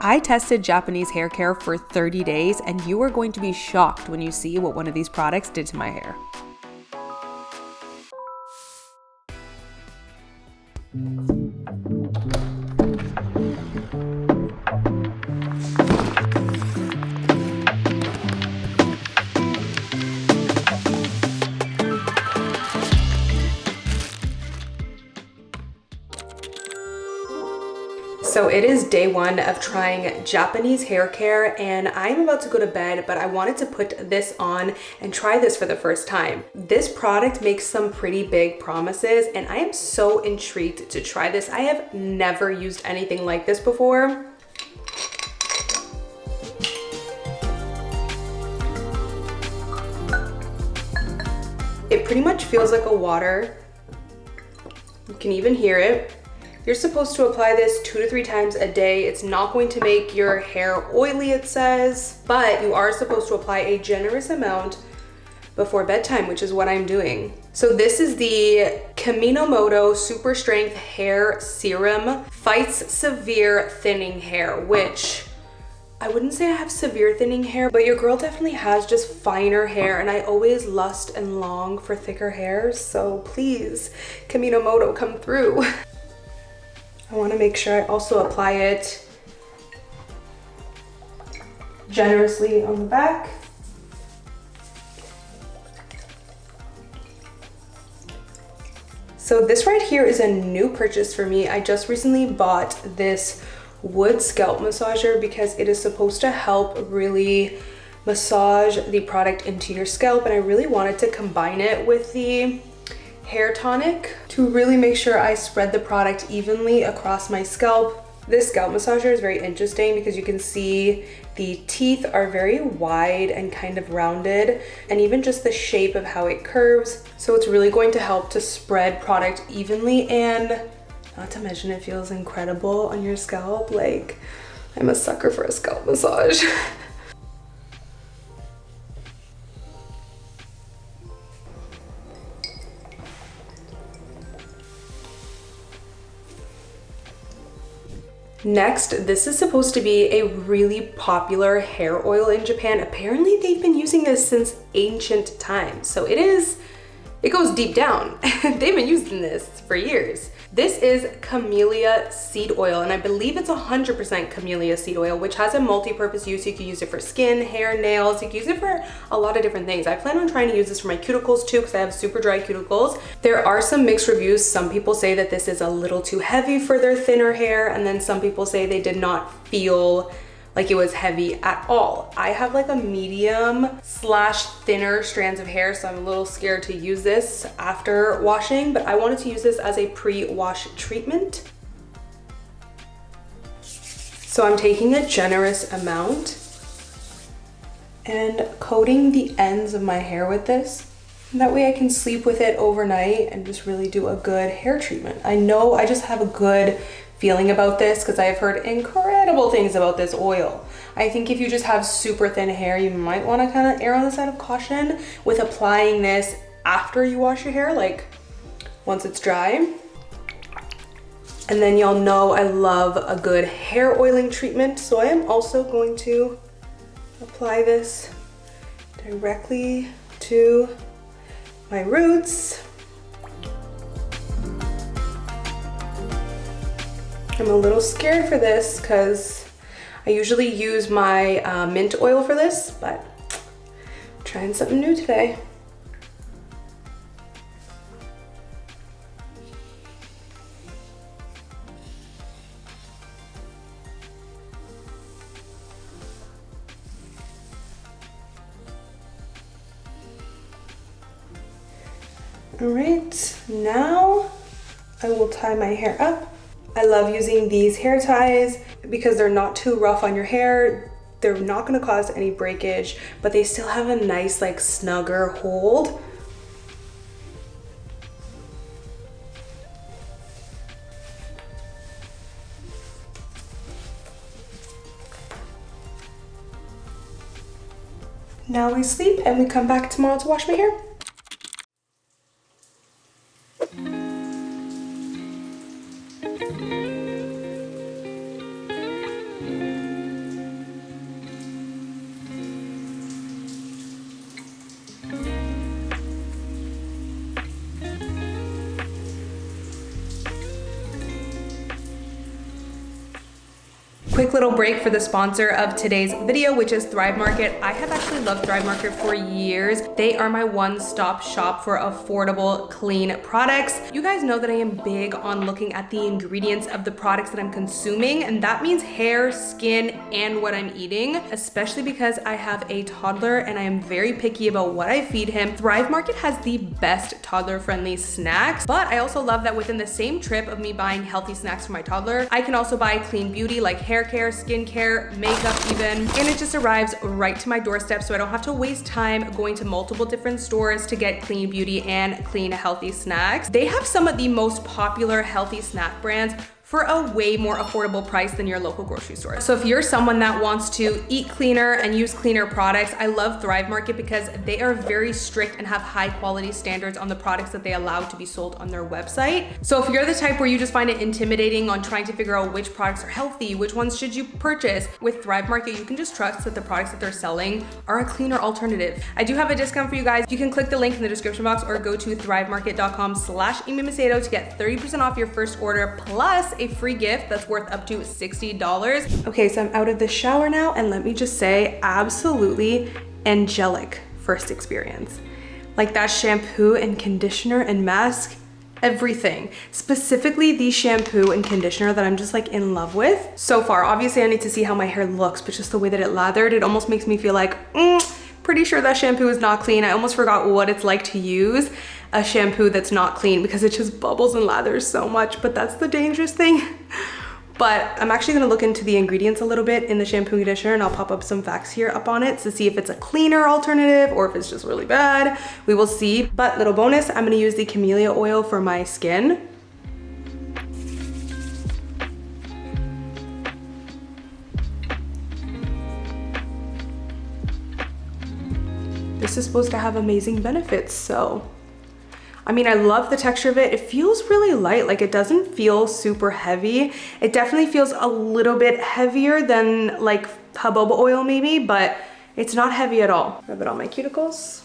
I tested Japanese hair care for 30 days, and you are going to be shocked when you see what one of these products did to my hair. So it is day one of trying Japanese hair care, and I'm about to go to bed, but I wanted to put this on and try this for the first time. This product makes some pretty big promises, and I am so intrigued to try this. I have never used anything like this before. It pretty much feels like a water. You can even hear it. You're supposed to apply this 2 to 3 times a day. It's not going to make your hair oily, it says, but you are supposed to apply a generous amount before bedtime, which is what I'm doing. So this is the Kaminomoto Super Strength Hair Serum. Fights severe thinning hair, which I wouldn't say I have severe thinning hair, but your girl definitely has just finer hair, and I always lust and long for thicker hair. So please, Kaminomoto, come through. I want to make sure I also apply it generously on the back. So this right here is a new purchase for me. I just recently bought this wood scalp massager because it is supposed to help really massage the product into your scalp, and I really wanted to combine it with the hair tonic to really make sure I spread the product evenly across my scalp. This scalp massager is very interesting because you can see the teeth are very wide and kind of rounded, and even just the shape of how it curves. So it's really going to help to spread product evenly, and not to mention it feels incredible on your scalp. Like, I'm a sucker for a scalp massage. Next, this is supposed to be a really popular hair oil in Japan. Apparently they've been using this since ancient times. So it goes deep down. They've been using this for years. This is camellia seed oil, and I believe it's 100% camellia seed oil, which has a multi-purpose use. You can use it for skin, hair, nails. You can use it for a lot of different things. I plan on trying to use this for my cuticles too, because I have super dry cuticles. There are some mixed reviews. Some people say that this is a little too heavy for their thinner hair, and then some people say they did not feel like it was heavy at all. I have like a medium slash thinner strands of hair, so I'm a little scared to use this after washing, but I wanted to use this as a pre-wash treatment. So I'm taking a generous amount and coating the ends of my hair with this. That way I can sleep with it overnight and just really do a good hair treatment. I know I just have a good feeling about this because I've heard incredible things about this oil. I think if you just have super thin hair, you might want to kind of err on the side of caution with applying this after you wash your hair, like once it's dry. And then y'all know I love a good hair oiling treatment, so I am also going to apply this directly to my roots. I'm a little scared for this because I usually use my mint oil for this, but I'm trying something new today. All right, now I will tie my hair up. I love using these hair ties because they're not too rough on your hair. They're not gonna cause any breakage, but they still have a nice like snugger hold. Now we sleep and we come back tomorrow to wash my hair. Quick little break for the sponsor of today's video, which is Thrive Market. I have actually loved Thrive Market for years. They are my one-stop shop for affordable, clean products. You guys know that I am big on looking at the ingredients of the products that I'm consuming, and that means hair, skin, and what I'm eating, especially because I have a toddler and I am very picky about what I feed him. Thrive Market has the best toddler-friendly snacks, but I also love that within the same trip of me buying healthy snacks for my toddler, I can also buy clean beauty like hair care, skincare, makeup even, and it just arrives right to my doorstep, so I don't have to waste time going to multiple different stores to get clean beauty and clean healthy snacks. They have some of the most popular healthy snack brands for a way more affordable price than your local grocery store. So if you're someone that wants to eat cleaner and use cleaner products, I love Thrive Market because they are very strict and have high quality standards on the products that they allow to be sold on their website. So if you're the type where you just find it intimidating on trying to figure out which products are healthy, which ones should you purchase, with Thrive Market, you can just trust that the products that they're selling are a cleaner alternative. I do have a discount for you guys. You can click the link in the description box or go to thrivemarket.com/Macedo to get 30% off your first order plus a free gift that's worth up to $60. Okay, so I'm out of the shower now, and let me just say, absolutely angelic first experience. Like that shampoo and conditioner and mask, everything. Specifically the shampoo and conditioner that I'm just like in love with so far. Obviously I need to see how my hair looks, but just the way that it lathered, it almost makes me feel like, pretty sure that shampoo is not clean. I almost forgot what it's like to use a shampoo that's not clean because it just bubbles and lathers so much, but that's the dangerous thing. But I'm actually gonna look into the ingredients a little bit in the shampoo and conditioner, and I'll pop up some facts here up on it to see if it's a cleaner alternative or if it's just really bad. We will see. But little bonus, I'm gonna use the camellia oil for my skin. This is supposed to have amazing benefits, so I mean, I love the texture of it. It feels really light, like it doesn't feel super heavy. It definitely feels a little bit heavier than like jojoba oil maybe, but it's not heavy at all. Rub it on my cuticles.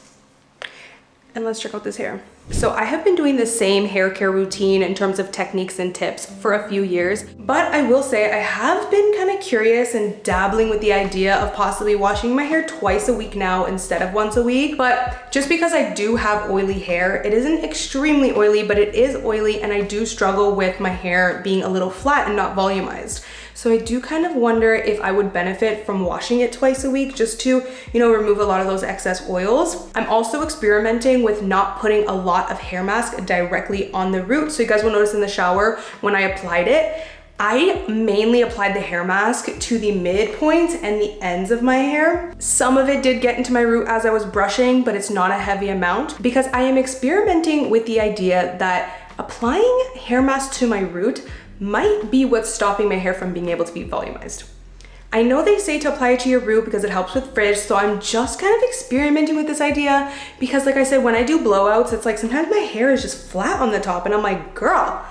And let's check out this hair. So I have been doing the same hair care routine in terms of techniques and tips for a few years, but I will say I have been kind of curious and dabbling with the idea of possibly washing my hair twice a week now instead of once a week. But just because I do have oily hair, it isn't extremely oily, but it is oily, and I do struggle with my hair being a little flat and not volumized. So I do kind of wonder if I would benefit from washing it twice a week just to, you know, remove a lot of those excess oils. I'm also experimenting with not putting a lot of hair mask directly on the root. So you guys will notice in the shower when I applied it, I mainly applied the hair mask to the midpoints and the ends of my hair. Some of it did get into my root as I was brushing, but it's not a heavy amount because I am experimenting with the idea that applying hair mask to my root might be what's stopping my hair from being able to be volumized. I know they say to apply it to your root because it helps with frizz, so I'm just kind of experimenting with this idea because like I said, when I do blowouts, it's like sometimes my hair is just flat on the top and I'm like, girl,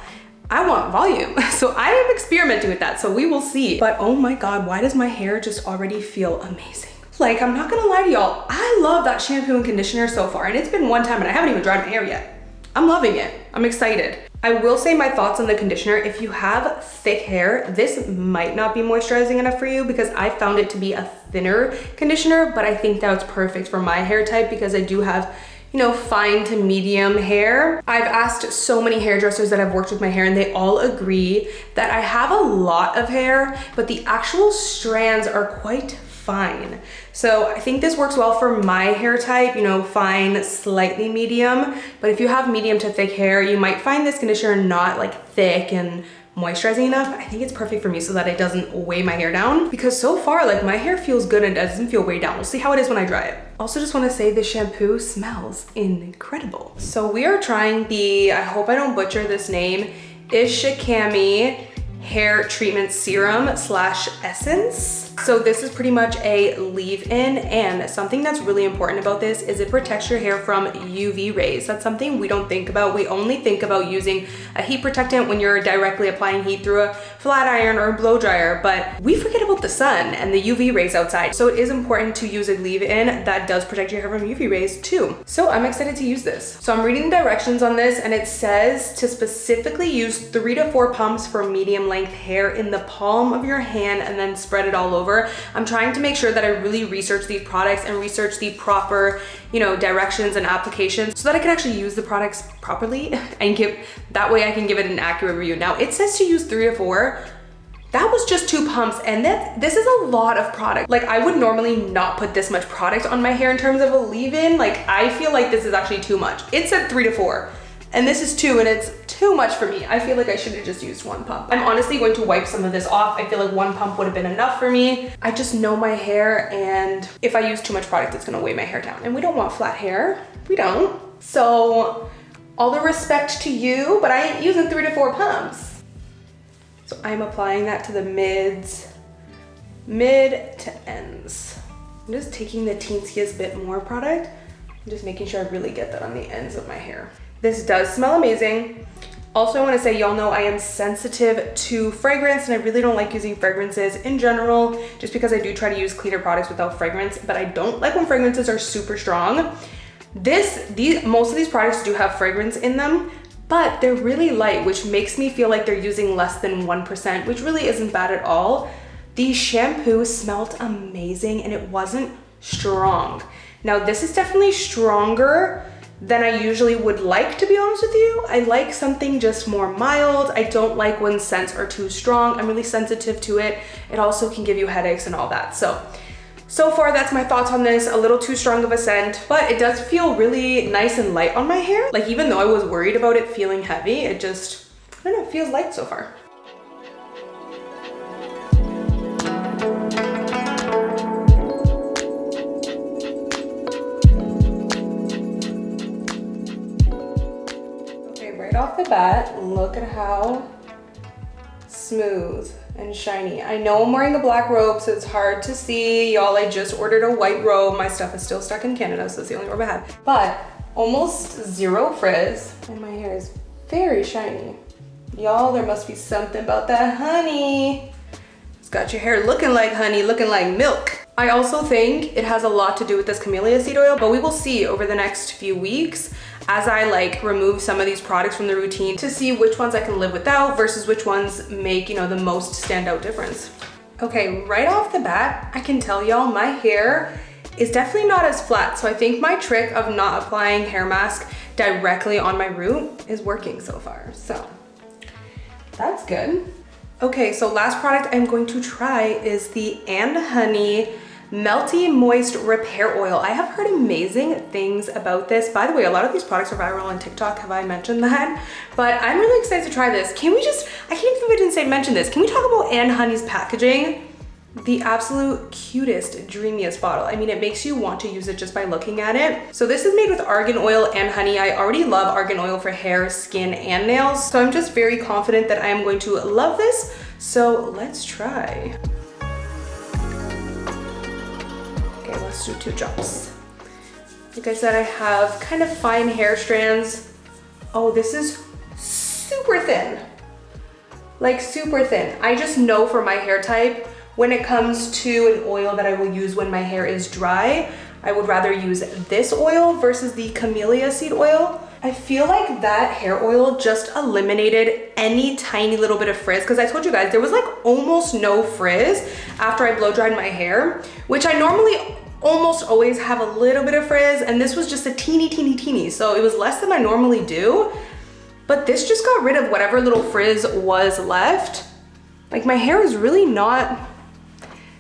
I want volume. So I am experimenting with that, so we will see. But oh my God, why does my hair just already feel amazing? Like, I'm not gonna lie to y'all, I love that shampoo and conditioner so far, and it's been one time and I haven't even dried my hair yet. I'm loving it, I'm excited. I will say my thoughts on the conditioner. If you have thick hair, this might not be moisturizing enough for you because I found it to be a thinner conditioner, but I think that it's perfect for my hair type because I do have, you know, fine to medium hair. I've asked so many hairdressers that have worked with my hair and they all agree that I have a lot of hair, but the actual strands are quite fine. So I think this works well for my hair type, you know, fine, slightly medium. But if you have medium to thick hair, you might find this conditioner not like thick and moisturizing enough. I think it's perfect for me so that it doesn't weigh my hair down, because so far like my hair feels good and doesn't feel weighed down. We'll see how it is when I dry it. Also just want to say the shampoo smells incredible. So we are trying the, I hope I don't butcher this name, Ishikami hair treatment serum slash essence. So this is pretty much a leave-in, and something that's really important about this is it protects your hair from UV rays. That's something we don't think about. We only think about using a heat protectant when you're directly applying heat through a flat iron or a blow dryer, but we forget about the sun and the UV rays outside. So it is important to use a leave-in that does protect your hair from UV rays too. So I'm excited to use this. So I'm reading the directions on this, and it says to specifically use 3 to 4 pumps for medium length hair in the palm of your hand and then spread it all over. I'm trying to make sure that I really research these products and research the proper, you know, directions and applications so that I can actually use the products properly and that way I can give it an accurate review. Now it says to use 3 to 4. That was just 2 pumps, and this is a lot of product. Like, I would normally not put this much product on my hair in terms of a leave-in. Like, I feel like this is actually too much. It said 3 to 4, and this is 2, and it's too much for me. I feel like I should have just used 1 pump. I'm honestly going to wipe some of this off. I feel like 1 pump would have been enough for me. I just know my hair, and if I use too much product, it's gonna weigh my hair down. And we don't want flat hair. We don't. So, all the respect to you, but I ain't using 3 to 4 pumps. So I'm applying that to the mid to ends. I'm just taking the teensiest bit more product. I'm just making sure I really get that on the ends of my hair. This does smell amazing. Also, I wanna say, y'all know I am sensitive to fragrance and I really don't like using fragrances in general, just because I do try to use cleaner products without fragrance, but I don't like when fragrances are super strong. Most of these products do have fragrance in them, but they're really light, which makes me feel like they're using less than 1%, which really isn't bad at all. The shampoo smelled amazing and it wasn't strong. Now this is definitely stronger than I usually would like, to be honest with you. I like something just more mild. I don't like when scents are too strong. I'm really sensitive to it. It also can give you headaches and all that. So far, that's my thoughts on this. A little too strong of a scent, but it does feel really nice and light on my hair. Like, even though I was worried about it feeling heavy, it just, I don't know, it feels light so far. Okay, right off the bat, look at how smooth and shiny. I know I'm wearing a black robe, so it's hard to see. Y'all, I just ordered a white robe. My stuff is still stuck in Canada, so it's the only robe I have. But almost 0 frizz, and my hair is very shiny. Y'all, there must be something about that honey. It's got your hair looking like honey, looking like milk. I also think it has a lot to do with this camellia seed oil, but we will see over the next few weeks as I remove some of these products from the routine to see which ones I can live without versus which ones make, you know, the most standout difference. Okay, right off the bat, I can tell y'all my hair is definitely not as flat. So I think my trick of not applying hair mask directly on my root is working so far. So that's good. Okay, so last product I'm going to try is the And Honey Melty Moist Repair Oil. I have heard amazing things about this. By the way, a lot of these products are viral on TikTok. Have I mentioned that? But I'm really excited to try this. I can't believe I didn't mention this. Can we talk about And Honey's packaging? The absolute cutest, dreamiest bottle. I mean, it makes you want to use it just by looking at it. So this is made with argan oil and honey. I already love argan oil for hair, skin, and nails. So I'm just very confident that I am going to love this. So let's try. Okay, let's do 2 drops. Like I said, I have kind of fine hair strands. Oh, this is super thin. Like super thin. I just know for my hair type, when it comes to an oil that I will use when my hair is dry, I would rather use this oil versus the camellia seed oil. I feel like that hair oil just eliminated any tiny little bit of frizz, because I told you guys there was like almost no frizz after I blow dried my hair, which I normally almost always have a little bit of frizz, and this was just a teeny, so it was less than I normally do, but this just got rid of whatever little frizz was left. Like, my hair is really not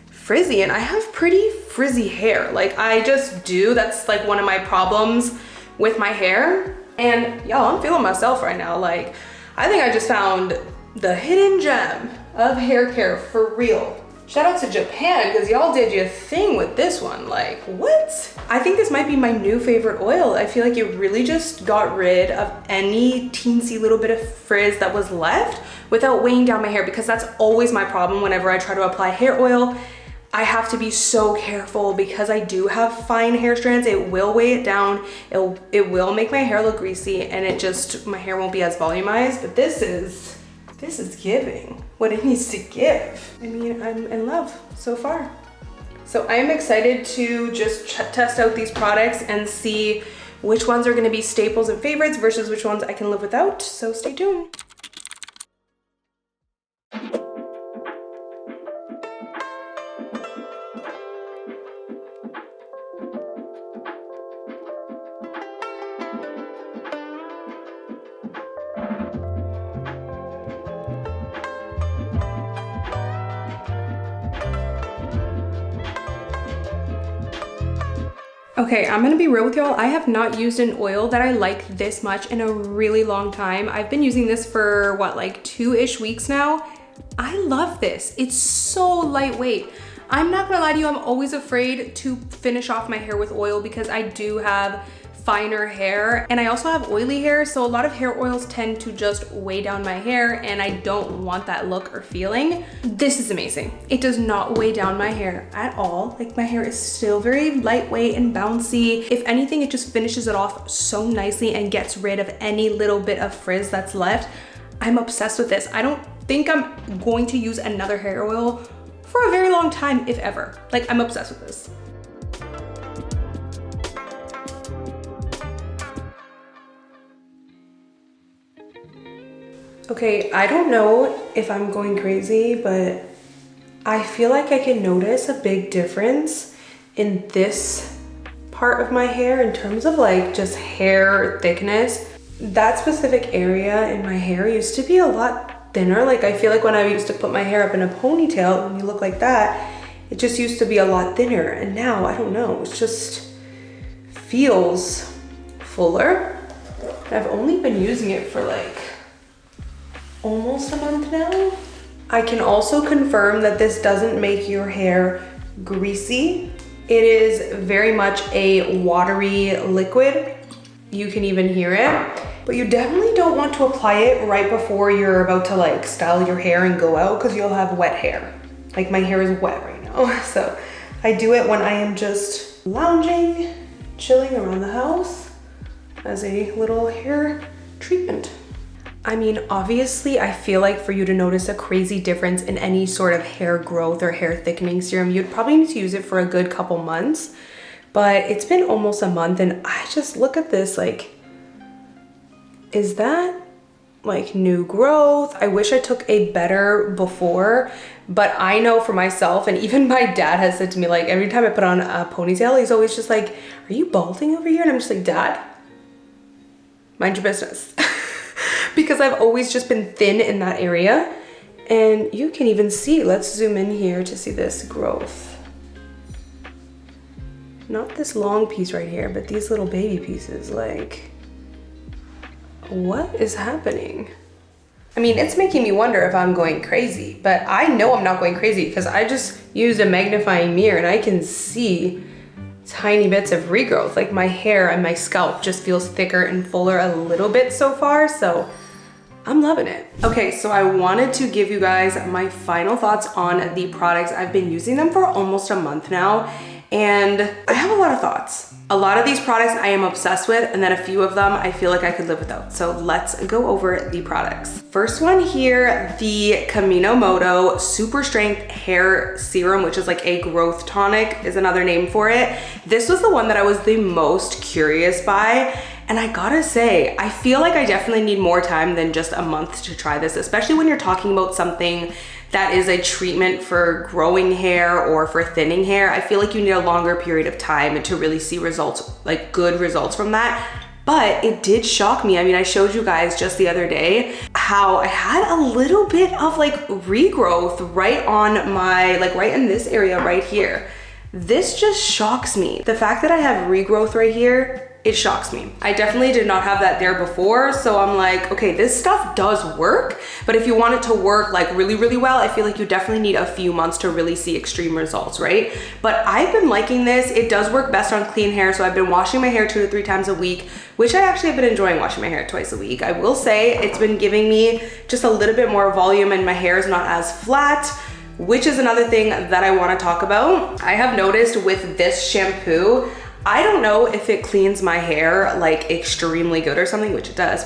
frizzy, and I have pretty frizzy hair. Like, I just do. That's like one of my problems with my hair. And y'all, I'm feeling myself right now. Like, I think I just found the hidden gem of hair care for real. Shout out to Japan, because y'all did your thing with this one. Like, what? I think this might be my new favorite oil. I feel like it really just got rid of any teensy little bit of frizz that was left without weighing down my hair, because that's always my problem whenever I try to apply hair oil. I have to be so careful because I do have fine hair strands. It will weigh it down. It will make my hair look greasy, and my hair won't be as volumized, but this is giving what it needs to give. I mean, I'm in love so far. So I'm excited to just test out these products and see which ones are gonna be staples and favorites versus which ones I can live without. So stay tuned. Okay, I'm gonna be real with y'all. I have not used an oil that I like this much in a really long time. I've been using this for what, like 2-ish weeks now. I love this. It's so lightweight. I'm not gonna lie to you, I'm always afraid to finish off my hair with oil because I do have finer hair and I also have oily hair, so a lot of hair oils tend to just weigh down my hair and I don't want that look or feeling. This is amazing. It does not weigh down my hair at all. Like, my hair is still very lightweight and bouncy. If anything, it just finishes it off so nicely and gets rid of any little bit of frizz that's left. I'm obsessed with this. I don't think I'm going to use another hair oil for a very long time, if ever. Like, I'm obsessed with this. Okay, I don't know if I'm going crazy, but I feel like I can notice a big difference in this part of my hair in terms of like just hair thickness. That specific area in my hair used to be a lot thinner. Like, I feel like when I used to put my hair up in a ponytail, when you look like that, it just used to be a lot thinner. And now, I don't know, it just feels fuller. I've only been using it for like almost a month now. I can also confirm that this doesn't make your hair greasy. It is very much a watery liquid. You can even hear it, but you definitely don't want to apply it right before you're about to like style your hair and go out because you'll have wet hair. Like, my hair is wet right now. So I do it when I am just lounging, chilling around the house as a little hair treatment. I mean, obviously, I feel like for you to notice a crazy difference in any sort of hair growth or hair thickening serum, you'd probably need to use it for a good couple months. But it's been almost a month and I just look at this like, is that like new growth? I wish I took a better before, but I know for myself, and even my dad has said to me, like, every time I put on a ponytail, he's always just like, are you balding over here? And I'm just like, Dad, mind your business. Because I've always just been thin in that area. And you can even see, let's zoom in here to see this growth. Not this long piece right here, but these little baby pieces, like, what is happening? I mean, it's making me wonder if I'm going crazy, but I know I'm not going crazy because I just used a magnifying mirror and I can see tiny bits of regrowth. Like, my hair and my scalp just feels thicker and fuller a little bit so far, so I'm loving it. Okay, so I wanted to give you guys my final thoughts on the products. I've been using them for almost a month now, and I have a lot of thoughts. A lot of these products I am obsessed with, and then a few of them I feel like I could live without. So let's go over the products. First one here, the Camino Moto Super Strength Hair Serum, which is like a growth tonic, is another name for it. This was the one that I was the most curious by. And I gotta say, I feel like I definitely need more time than just a month to try this, especially when you're talking about something that is a treatment for growing hair or for thinning hair. I feel like you need a longer period of time to really see results, like good results from that. But it did shock me. I mean, I showed you guys just the other day how I had a little bit of like regrowth right on my, like right in this area right here. This just shocks me. The fact that I have regrowth right here, it shocks me. I definitely did not have that there before, so I'm like, okay, this stuff does work, but if you want it to work like really, really well, I feel like you definitely need a few months to really see extreme results, right? But I've been liking this. It does work best on clean hair, so I've been washing my hair 2 to 3 times a week, which I actually have been enjoying washing my hair twice a week. I will say it's been giving me just a little bit more volume and my hair is not as flat, which is another thing that I want to talk about. I have noticed with this shampoo, I don't know if it cleans my hair like extremely good or something, which it does,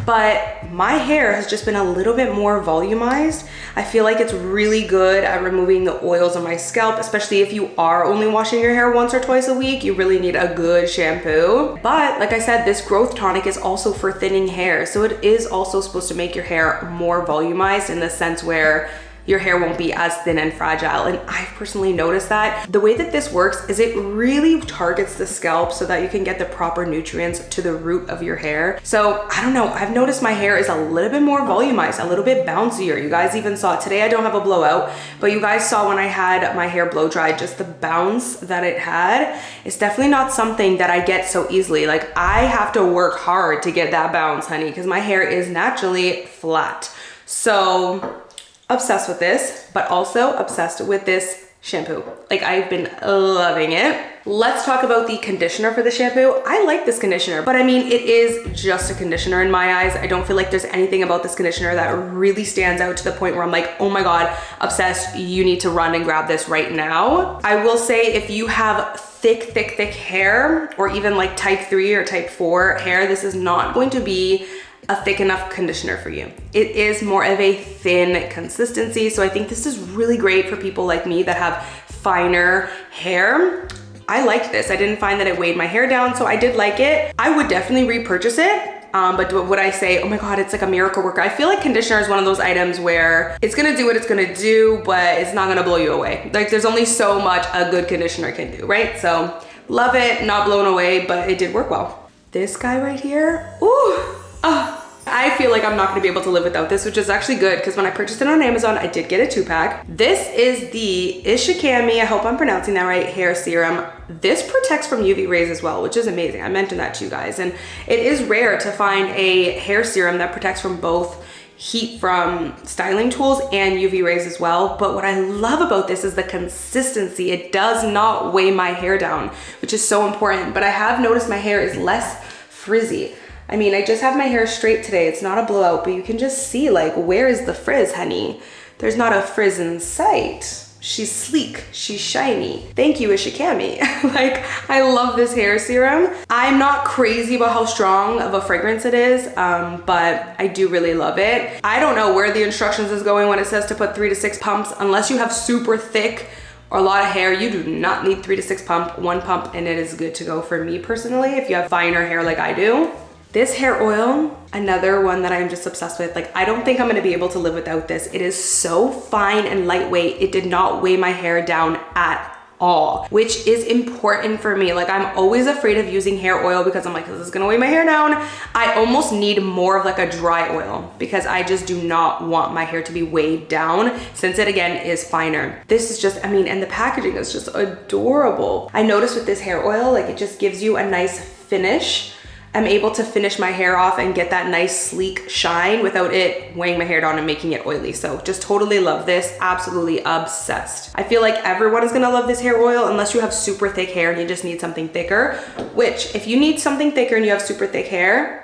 but my hair has just been a little bit more volumized. I feel like it's really good at removing the oils on my scalp, especially if you are only washing your hair once or twice a week. You really need a good shampoo. But like I said, this growth tonic is also for thinning hair, so it is also supposed to make your hair more volumized in the sense where your hair won't be as thin and fragile. And I've personally noticed that. The way that this works is it really targets the scalp so that you can get the proper nutrients to the root of your hair. So I don't know, I've noticed my hair is a little bit more volumized, a little bit bouncier. You guys even saw it today. I don't have a blowout, but you guys saw when I had my hair blow dried, just the bounce that it had. It's definitely not something that I get so easily. Like, I have to work hard to get that bounce, honey, because my hair is naturally flat. So obsessed with this, but also obsessed with this shampoo. Like, I've been loving it. Let's talk about the conditioner for the shampoo. I like this conditioner, but I mean, it is just a conditioner in my eyes. I don't feel like there's anything about this conditioner that really stands out to the point where I'm like, oh my God, obsessed, you need to run and grab this right now. I will say, if you have thick hair, or even like type 3 or type 4 hair, this is not going to be a thick enough conditioner for you. It is more of a thin consistency. So I think this is really great for people like me that have finer hair. I liked this. I didn't find that it weighed my hair down, so I did like it. I would definitely repurchase it. But would I say, oh my God, it's like a miracle worker? I feel like conditioner is one of those items where it's gonna do what it's gonna do, but it's not gonna blow you away. Like, there's only so much a good conditioner can do, right? So love it, not blown away, but it did work well. This guy right here, ooh. I feel like I'm not gonna be able to live without this, which is actually good, because when I purchased it on Amazon, I did get a 2-pack. This is the Ishikami, I hope I'm pronouncing that right, hair serum. This protects from UV rays as well, which is amazing. I mentioned that to you guys. And it is rare to find a hair serum that protects from both heat from styling tools and UV rays as well. But what I love about this is the consistency. It does not weigh my hair down, which is so important. But I have noticed my hair is less frizzy. I mean, I just have my hair straight today. It's not a blowout, but you can just see, like, where is the frizz, honey? There's not a frizz in sight. She's sleek, she's shiny. Thank you, Ishikami. Like, I love this hair serum. I'm not crazy about how strong of a fragrance it is, but I do really love it. I don't know where the instructions is going when it says to put 3 to 6 pumps. Unless you have super thick or a lot of hair, you do not need 3 to 6 pump. 1 pump and it is good to go for me personally, if you have finer hair like I do. This hair oil, another one that I'm just obsessed with. Like, I don't think I'm gonna be able to live without this. It is so fine and lightweight. It did not weigh my hair down at all, which is important for me. Like, I'm always afraid of using hair oil because I'm like, this is gonna weigh my hair down. I almost need more of like a dry oil because I just do not want my hair to be weighed down, since it again is finer. This is just, I mean, and the packaging is just adorable. I noticed with this hair oil, like, it just gives you a nice finish. I'm able to finish my hair off and get that nice sleek shine without it weighing my hair down and making it oily. So just totally love this, absolutely obsessed. I feel like everyone is gonna love this hair oil unless you have super thick hair and you just need something thicker, which if you need something thicker and you have super thick hair,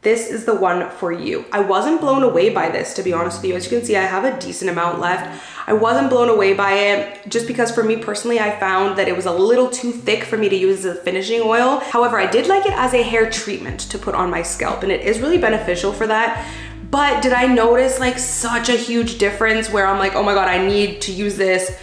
this is the one for you. I wasn't blown away by this, to be honest with you. As you can see, I have a decent amount left. I wasn't blown away by it just because for me personally, I found that it was a little too thick for me to use as a finishing oil. However, I did like it as a hair treatment to put on my scalp, and it is really beneficial for that. But did I notice like such a huge difference where I'm like, oh my God, I need to use this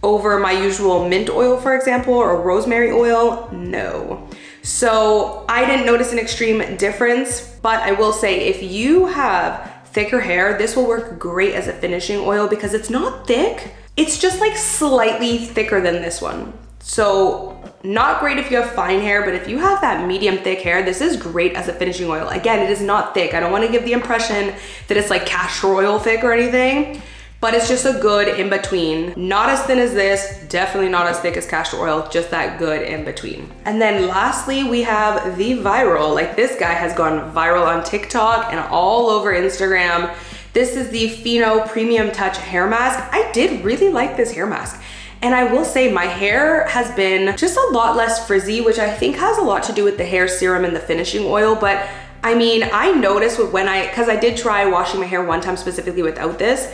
over my usual mint oil, for example, or rosemary oil? No. So I didn't notice an extreme difference, but I will say if you have thicker hair, this will work great as a finishing oil because it's not thick. It's just like slightly thicker than this one. So not great if you have fine hair, but if you have that medium thick hair, this is great as a finishing oil. Again, it is not thick. I don't want to give the impression that it's like castor oil thick or anything, but it's just a good in between. Not as thin as this, definitely not as thick as castor oil, just that good in between. And then lastly, we have the Viral. Like, this guy has gone viral on TikTok and all over Instagram. This is the Pheno Premium Touch Hair Mask. I did really like this hair mask. And I will say my hair has been just a lot less frizzy, which I think has a lot to do with the hair serum and the finishing oil. But I mean, I noticed when because I did try washing my hair one time specifically without this,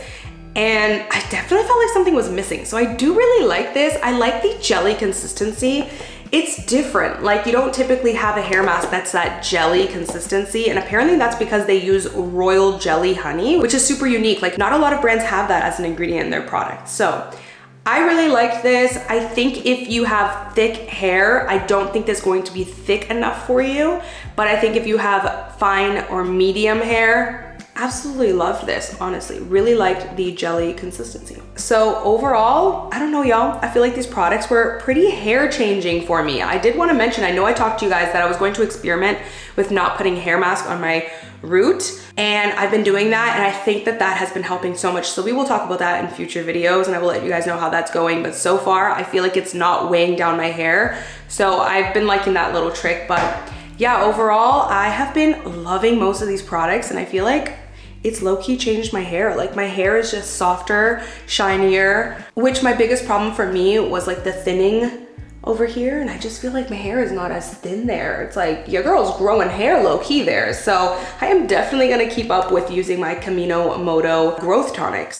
and I definitely felt like something was missing. So I do really like this. I like the jelly consistency. It's different. Like, you don't typically have a hair mask that's that jelly consistency. And apparently that's because they use royal jelly honey, which is super unique. Like, not a lot of brands have that as an ingredient in their product. So I really liked this. I think if you have thick hair, I don't think this is going to be thick enough for you. But I think if you have fine or medium hair, Absolutely loved this, honestly. Really liked the jelly consistency. So overall, I don't know, y'all. I feel like these products were pretty hair changing for me. I did want to mention, I know I talked to you guys that I was going to experiment with not putting hair mask on my root, and I've been doing that, and I think that that has been helping so much. So we will talk about that in future videos, and I will let you guys know how that's going. But so far, I feel like it's not weighing down my hair. So I've been liking that little trick. But yeah, overall, I have been loving most of these products, and I feel like it's low-key changed my hair. Like my hair is just softer, shinier, which my biggest problem for me was like the thinning over here. And I just feel like my hair is not as thin there. It's like your girl's growing hair low-key there. So I am definitely gonna keep up with using my Camino Moto growth tonics.